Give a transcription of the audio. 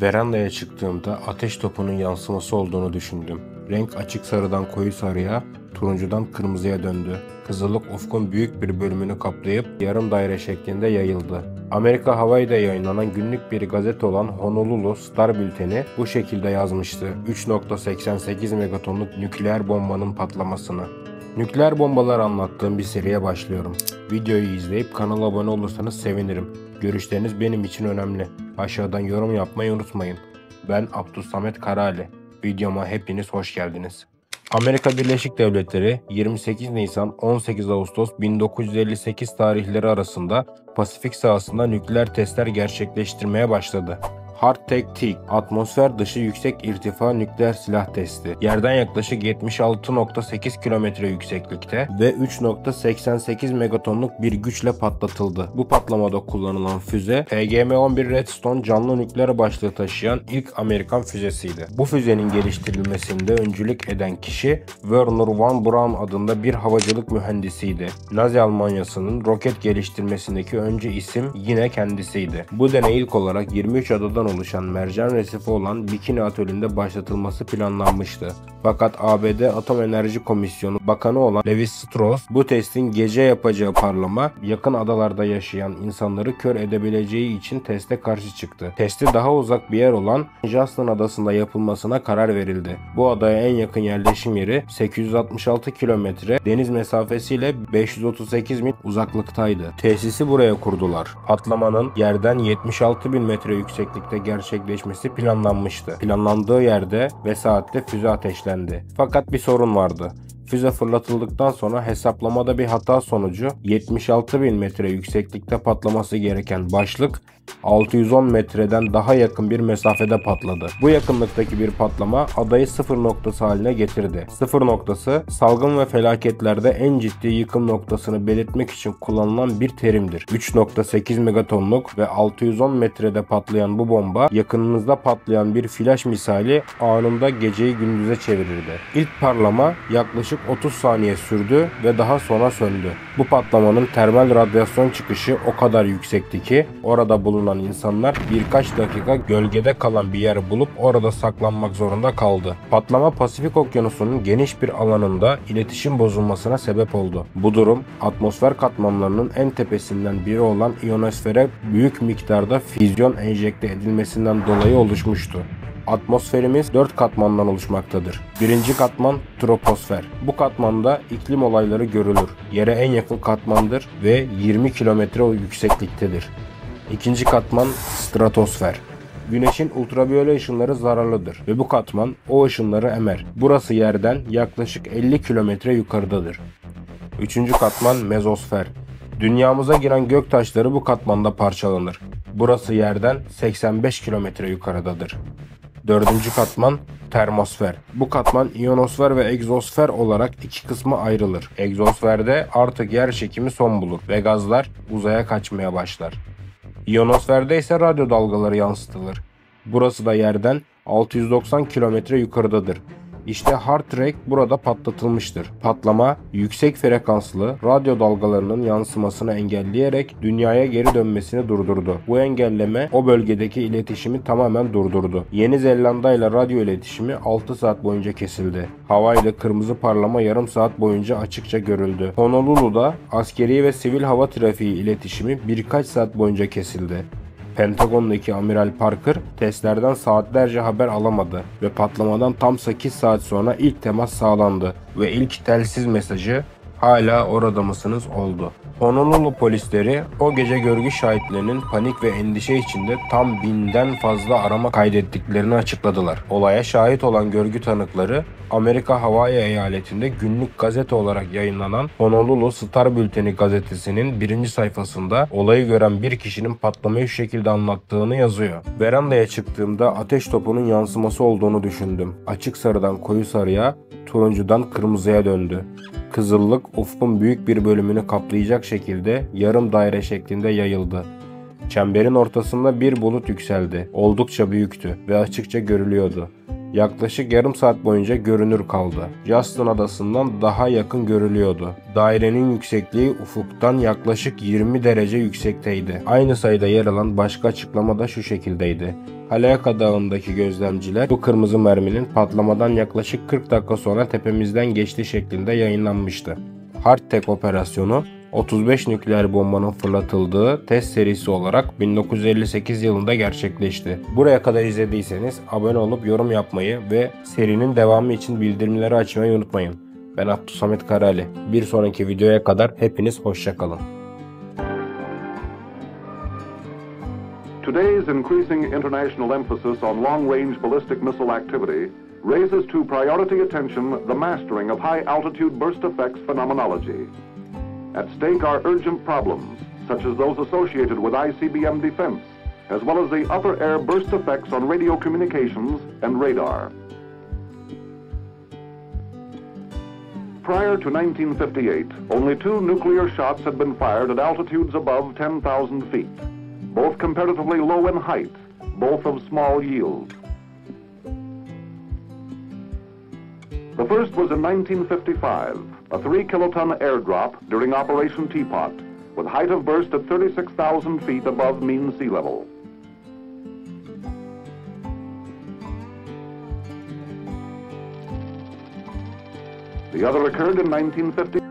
Verandaya çıktığımda ateş topunun yansıması olduğunu düşündüm. Renk açık sarıdan koyu sarıya, turuncudan kırmızıya döndü. Kızıllık ufkun büyük bir bölümünü kaplayıp yarım daire şeklinde yayıldı. Amerika Hawaii'de yayınlanan günlük bir gazete olan Honolulu Star Bülteni bu şekilde yazmıştı: 3.88 megatonluk nükleer bombanın patlamasını. Nükleer bombalar anlattığım bir seriye başlıyorum. Videoyu izleyip kanala abone olursanız sevinirim. Görüşleriniz benim için önemli. Aşağıdan yorum yapmayı unutmayın. Ben Abdülsamet Karali. Videoma hepiniz hoş geldiniz. Amerika Birleşik Devletleri 28 Nisan 18 Ağustos 1958 tarihleri arasında Pasifik sahasında nükleer testler gerçekleştirmeye başladı. Hard Tactic, atmosfer dışı yüksek irtifa nükleer silah testi. Yerden yaklaşık 76.8 kilometre yükseklikte ve 3.88 megatonluk bir güçle patlatıldı. Bu patlamada kullanılan füze, PGM-11 Redstone canlı nükleer başlığı taşıyan ilk Amerikan füzesiydi. Bu füzenin geliştirilmesinde öncülük eden kişi Werner von Braun adında bir havacılık mühendisiydi. Nazi Almanyası'nın roket geliştirmesindeki öncü isim yine kendisiydi. Bu deney ilk olarak 23 adadan oluşan mercan resifi olan Bikini Atölü'nde başlatılması planlanmıştı. Fakat ABD Atom Enerji Komisyonu Bakanı olan Lewis Strauss, bu testin gece yapacağı parlama yakın adalarda yaşayan insanları kör edebileceği için teste karşı çıktı. Testi daha uzak bir yer olan Johnston Adası'nda yapılmasına karar verildi. Bu adaya en yakın yerleşim yeri 866 kilometre, deniz mesafesiyle 538 mil uzaklıktaydı. Tesisi buraya kurdular. Patlamanın yerden 76.000 metre yükseklikte gerçekleşmesi planlanmıştı. Planlandığı yerde ve saatte füze ateşlendi. Fakat bir sorun vardı. Füze fırlatıldıktan sonra hesaplamada bir hata sonucu 76.000 metre yükseklikte patlaması gereken başlık 610 metreden daha yakın bir mesafede patladı. Bu yakınlıktaki bir patlama adayı sıfır noktası haline getirdi. Sıfır noktası, salgın ve felaketlerde en ciddi yıkım noktasını belirtmek için kullanılan bir terimdir. 3.8 megatonluk ve 610 metrede patlayan bu bomba, yakınınızda patlayan bir flash misali anında geceyi gündüze çevirirdi. İlk parlama yaklaşık 30 saniye sürdü ve daha sonra söndü. Bu patlamanın termal radyasyon çıkışı o kadar yüksekti ki orada bulunan insanlar birkaç dakika gölgede kalan bir yer bulup orada saklanmak zorunda kaldı. Patlama Pasifik Okyanusu'nun geniş bir alanında iletişim bozulmasına sebep oldu. Bu durum atmosfer katmanlarının en tepesinden biri olan ionosfere büyük miktarda füzyon enjekte edilmesinden dolayı oluşmuştu. Atmosferimiz 4 katmandan oluşmaktadır. Birinci katman troposfer. Bu katmanda iklim olayları görülür. Yere en yakın katmandır ve 20 kilometre yüksekliktedir. İkinci katman stratosfer. Güneşin ultraviyole ışınları zararlıdır ve bu katman o ışınları emer. Burası yerden yaklaşık 50 kilometre yukarıdadır. Üçüncü katman mezosfer. Dünyamıza giren göktaşları bu katmanda parçalanır. Burası yerden 85 kilometre yukarıdadır. Dördüncü katman termosfer. Bu katman iyonosfer ve egzosfer olarak iki kısma ayrılır. Egzosferde artık yer çekimi son bulur ve gazlar uzaya kaçmaya başlar. İyonosferde ise radyo dalgaları yansıtılır. Burası da yerden 690 kilometre yukarıdadır. İşte Hard Track burada patlatılmıştır. Patlama, yüksek frekanslı radyo dalgalarının yansımasını engelleyerek dünyaya geri dönmesini durdurdu. Bu engelleme o bölgedeki iletişimi tamamen durdurdu. Yeni Zelanda ile radyo iletişimi 6 saat boyunca kesildi. Hawaii'de kırmızı parlama yarım saat boyunca açıkça görüldü. Honolulu'da askeri ve sivil hava trafiği iletişimi birkaç saat boyunca kesildi. Pentagon'daki Amiral Parker testlerden saatlerce haber alamadı ve patlamadan tam 8 saat sonra ilk temas sağlandı ve ilk telsiz mesajı "Hala orada mısınız?" oldu. Honolulu polisleri o gece görgü şahitlerinin panik ve endişe içinde tam 1000'den fazla arama kaydettiklerini açıkladılar. Olaya şahit olan görgü tanıkları Amerika Hawaii eyaletinde günlük gazete olarak yayınlanan Honolulu Star Bülteni gazetesinin 1. sayfasında olayı gören bir kişinin patlamayı şu şekilde anlattığını yazıyor. Verandaya çıktığımda ateş topunun yansıması olduğunu düşündüm. Açık sarıdan koyu sarıya, turuncudan kırmızıya döndü. Kızıllık ufkun büyük bir bölümünü kaplayacak şekilde yarım daire şeklinde yayıldı. Çemberin ortasında bir bulut yükseldi. Oldukça büyüktü ve açıkça görülüyordu. Yaklaşık yarım saat boyunca görünür kaldı. Johnston Adası'ndan daha yakın görülüyordu. Dairenin yüksekliği ufuktan yaklaşık 20 derece yüksekteydi. Aynı sayıda yer alan başka açıklama da şu şekildeydi: Halea Dağı'ndaki gözlemciler bu kırmızı merminin patlamadan yaklaşık 40 dakika sonra tepemizden geçti şeklinde yayınlanmıştı. Hardtek operasyonu 35 nükleer bombanın fırlatıldığı test serisi olarak 1958 yılında gerçekleşti. Buraya kadar izlediyseniz abone olup yorum yapmayı ve serinin devamı için bildirimleri açmayı unutmayın. Ben Abdülsamet Karali. Bir sonraki videoya kadar hepiniz hoşça kalın. Today's increasing international emphasis on long-range ballistic missile activity raises to priority attention the mastering of high-altitude burst effects phenomenology. At stake are urgent problems, such as those associated with ICBM defense, as well as the upper air burst effects on radio communications and radar. Prior to 1958, only 2 nuclear shots had been fired at altitudes above 10,000 feet, both comparatively low in height, both of small yield. The first was in 1955, a 3-kiloton airdrop during Operation Teapot, with height of burst at 36,000 feet above mean sea level. The other occurred in 1950.